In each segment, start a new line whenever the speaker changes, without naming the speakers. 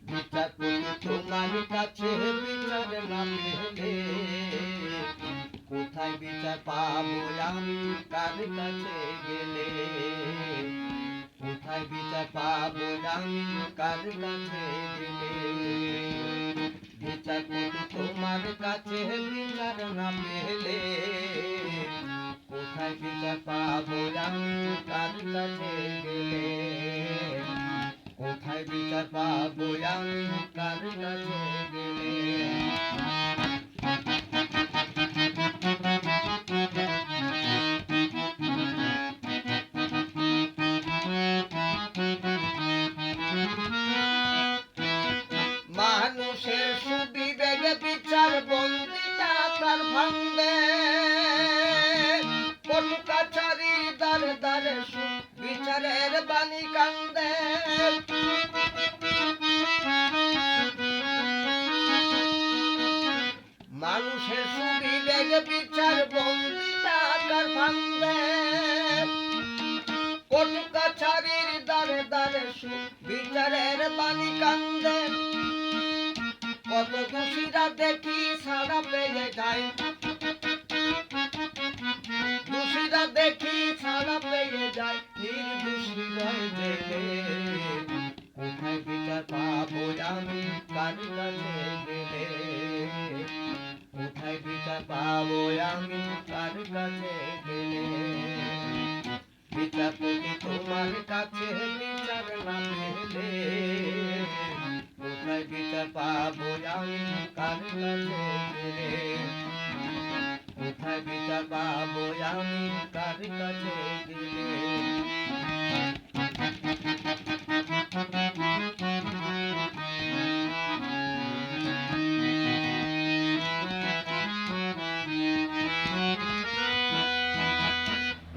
বিচারপতি তোমার কাছে বিচার না পেলে কোথায় বিচার পাবো আমি, কার কাছে গেলে? কোথায় বিচার পাবো আমি, কার কাছে গেলে? বিচারপতি তোমার কাছে বিচার না পেলে কোথায় বিচার পাবো আমি, কার কাছে গেলে? কোথায় বিচার পাবো আমি, কার কাছে গেলে? মানুষের সুবিবেগে বিচার বন্দিটা তার ভাঙবে, কটু কাছারি দ্বারে দ্বারে বিচারের বাণী কান্দে। মানুষের সুবিবেগে বিচার বন্দিটা তার ভাঙবে, কটু কাছারির দ্বারে দ্বারে বিচারের বাণী কান্দে। কত দোষীরা দেখি ছাড়া পেয়ে যায়, দোষীরা দেখি ছাড়া পেয়ে যায়, নির্দোষী রয়ে জেলে। কোথায় বিচার পাবো আমি, কার কাছে গেলে? কোথায় বিচার পাবো আমি, কার কাছে গেলে? বিচারপতি তোমার কাছে বিচার না পেলে কোথায় বিচার পাবো আমি, কার কাছে গেলে? কোথায় বিচার পাবো আমি, কার কাছে গেলে?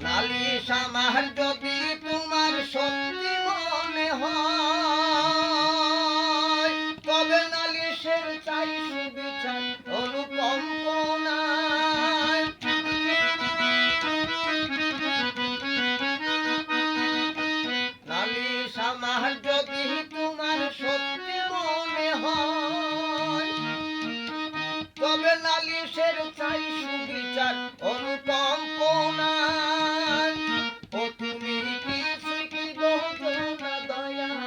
নালিশ আমার যদি তোমার সত্যি মনে হয়, তবে নালিশের চাই সুবিচার অনুকম্প নাই। নালিশ আমার যদি তোমার সত্যি মনে হয়, তবে নালিশের চাই সুবিচার অনুকম্প নাই। ও তুমি কিছুই কি বোঝো না দয়াল,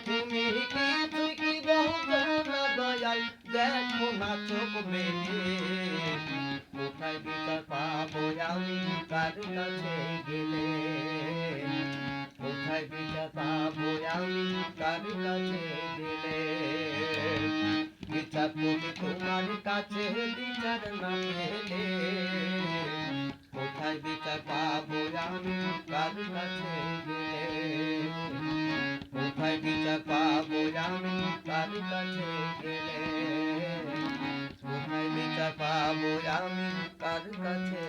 তুমি কিছুই কি বোঝো না দয়াল, দেখো না চোখ মেলে। কোথায় বিচার পাবো আমি, কার কাছে গেলে? কোথায় বিচার পাবো আমি, কার কাছে গেলে? বিচারপতি তোমার কাছে বিচার না পেলে কোথায় বিচার পাবো আমি, কার কাছে গেলে? কোথায় বিচার পাবো আমি, কার কাছে গেলে? কোথায় বিচার পাবো আমি, কার কাছে